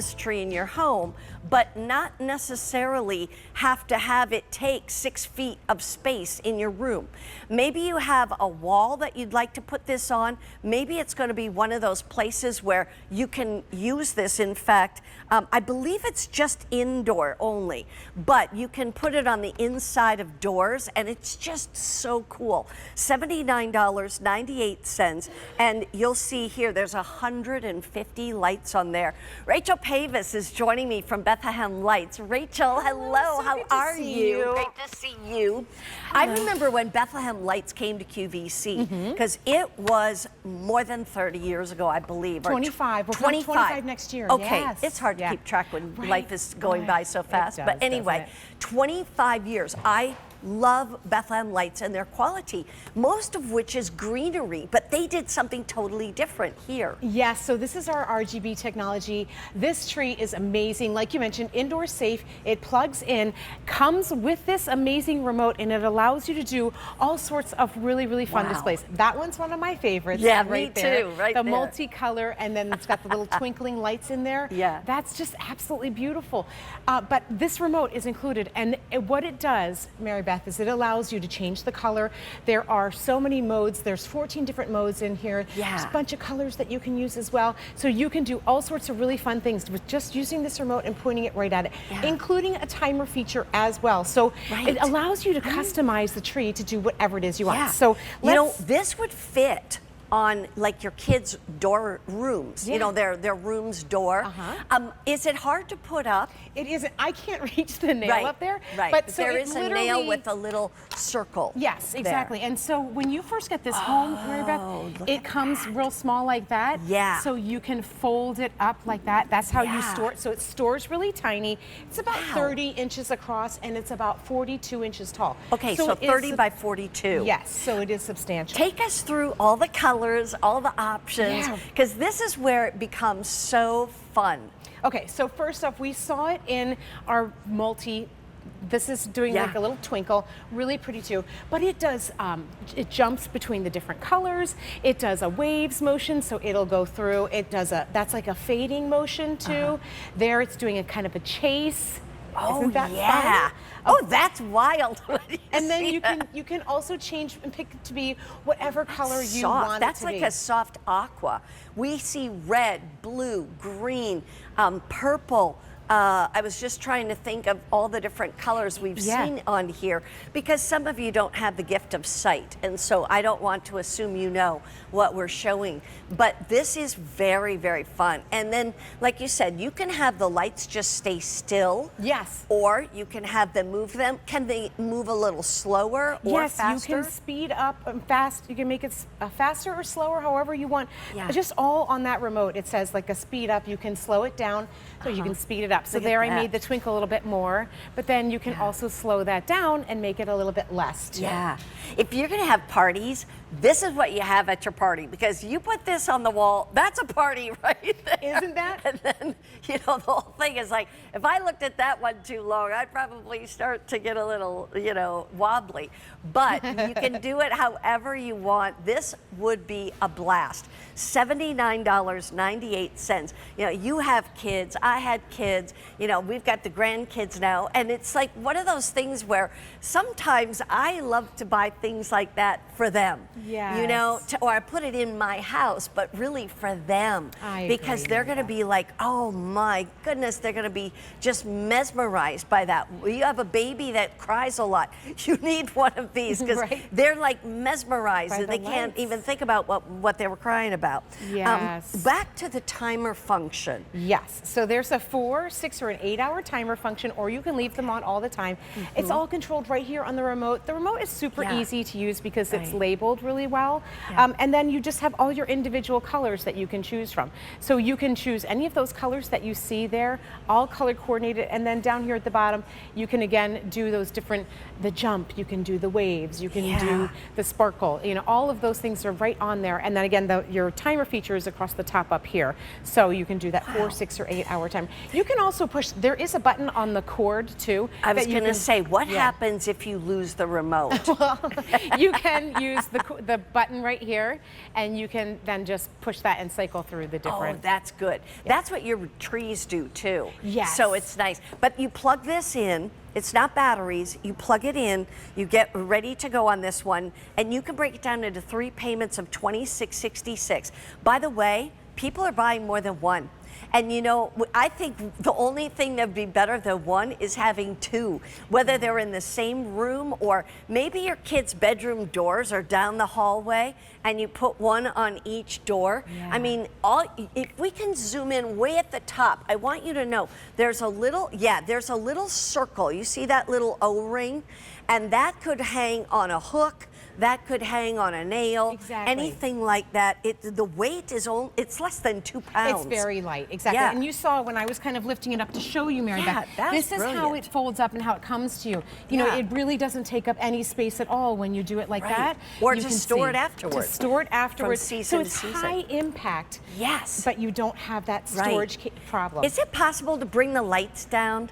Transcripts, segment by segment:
Christmas tree in your home, but not necessarily have to have it take 6 feet of space in your room. Maybe you have a wall that you'd like to put this on. Maybe it's going to be one of those places where you can use this. In fact, I believe it's just indoor only, but you can put it on the inside of doors, and it's just so cool. $79.98, and you'll see here there's 150 lights on there. Rachel Pavis is joining me from Bethlehem Lights. Rachel, hello, So how are you? Great to see you. I remember when Bethlehem Lights came to QVC, because it was more than 30 years ago, I believe. 25. We're 25 next year. Okay, yes. it's hard to keep track when life is going by so fast. It does, but anyway, 25 years. I love Bethlehem Lights and their quality, most of which is greenery, but they did something totally different here. Yes, so this is our RGB technology. This tree is amazing. Like you mentioned, indoor safe. It plugs in, comes with this amazing remote, and it allows you to do all sorts of really, really fun displays. That one's one of my favorites. Yeah, right me there. too, right the there. multicolor, and then it's got the little twinkling lights in there. Yeah. That's just absolutely beautiful. But this remote is included, and what it does, Mary Beth, is it allows you to change the color. There are so many modes. There's 14 different modes in here. Yeah. There's a bunch of colors that you can use as well. So you can do all sorts of really fun things with just using this remote and pointing it right at it, including a timer feature as well. So it allows you to customize the tree to do whatever it is you want. So you know, this would fit on like your kids' door rooms, you know, their room's door. Is it hard to put up? It isn't. I can't reach the nail up there. But so there is a nail with a little circle. Yes, exactly. And so when you first get this home, Mary Beth, it comes real small like that. Yeah. So you can fold it up like that. That's how you store it. So it stores really tiny. It's about 30 inches across, and it's about 42 inches tall. Okay, so 30 by 42. Yes, so it is substantial. Take us through all the colors, all the options, because this is where it becomes so fun. Okay, so first off, we saw it in our this is doing like a little twinkle, really pretty too. But it does, it jumps between the different colors. It does a waves motion, so it'll go through. It does that's like a fading motion too. There it's doing a kind of a chase. Isn't that fun? Oh, that's wild. And then you can also change and pick it to be whatever color you want it to That's like be. a soft aqua. We see red, blue, green, purple. I was just trying to think of all the different colors we've seen on here, because some of you don't have the gift of sight, and so I don't want to assume you know what we're showing. But this is very, very fun. And then, like you said, you can have the lights just stay still. Yes. Or you can have them move them. Can they move a little slower or faster? Yes, you can speed up and fast. You can make it faster or slower, however you want. Just all on that remote. It says like a speed up. You can slow it down, so you can speed it up. So there I made the twinkle a little bit more, but then you can also slow that down and make it a little bit less too. Yeah. If you're going to have parties, this is what you have at your party, because you put this on the wall, that's a party right there. Isn't that? And then, you know, the whole thing is like, if I looked at that one too long, I'd probably start to get a little, you know, wobbly. But you can do it however you want. This would be a blast. $79.98. You know, you have kids, I had kids, you know, we've got the grandkids now, and it's like one of those things where sometimes I love to buy things like that for them. You know, or I put it in my house, but really for them. Because they're going to be like, oh my goodness, they're going to be just mesmerized by that. You have a baby that cries a lot. You need one of these, because they're like mesmerized and they can't even think about what they were crying about. Back to the timer function. Yes, so there's a 4, 6, or an 8-hour timer function, or you can leave them on all the time. It's all controlled right here on the remote. The remote is super easy to use because it's labeled really well. And then you just have all your individual colors that you can choose from. So you can choose any of those colors that you see there, all color coordinated. And then down here at the bottom, you can again do those different, the jump, you can do the waves, you can do the sparkle, you know, all of those things are right on there. And then again, your timer feature is across the top up here. So you can do that 4, 6, or 8-hour timer. You can also push, there is a button on the cord too. I was going to say, what happens if you lose the remote? Well, you can use the button right here, and you can then just push that and cycle through the different. Oh, that's good. That's what your trees do too. Yes. So it's nice. But you plug this in. It's not batteries. You plug it in. You get ready to go on this one, and you can break it down into 3 payments of $26.66. By the way, people are buying more than one. And you know, I think the only thing that would be better than one is having 2, whether they're in the same room or maybe your kids' bedroom doors are down the hallway and you put one on each door. Yeah. I mean, if we can zoom in way at the top, I want you to know there's a little circle. You see that little O-ring? And that could hang on a hook. That could hang on a nail, anything like that. The weight is it's less than 2 pounds. It's very light, exactly. Yeah. And you saw when I was kind of lifting it up to show you, Mary Beth, this is how it folds up and how it comes to you. You know, it really doesn't take up any space at all when you do it like that. Or you to can store see. it afterwards. To store it afterwards. From season so to it's season. high impact. Yes. But you don't have that storage problem. Is it possible to bring the lights down?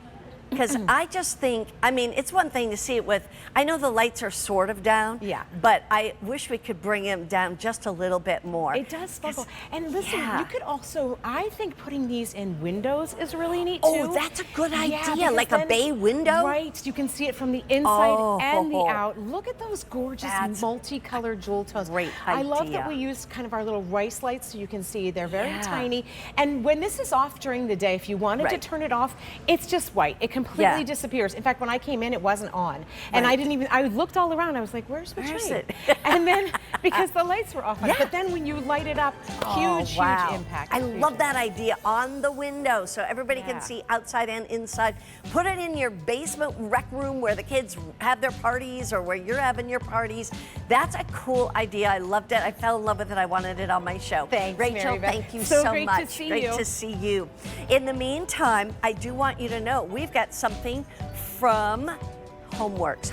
Because I just think, I mean, it's one thing to see it with, I know the lights are sort of down, but I wish we could bring them down just a little bit more. It does sparkle. And listen, you could also, I think putting these in windows is really neat too. Oh, that's a good idea, like a bay window? Right, you can see it from the inside and the out. Look at those gorgeous multicolored jewel tones. Great idea. I love that we used kind of our little rice lights so you can see they're very tiny. And when this is off during the day, if you wanted to turn it off, it's just white. It completely disappears. In fact, when I came in, it wasn't on. And I looked all around. I was like, where's the tree? And then, because the lights were off on it. But then when you light it up, huge impact. I love that idea, on the window, so everybody can see outside and inside. Put it in your basement rec room where the kids have their parties or where you're having your parties. That's a cool idea. I loved it. I fell in love with it. I wanted it on my show. Thanks, Rachel, Mary Beth. thank you so great much. To see great you. to see you. In the meantime, I do want you to know we've got something from Homeworks.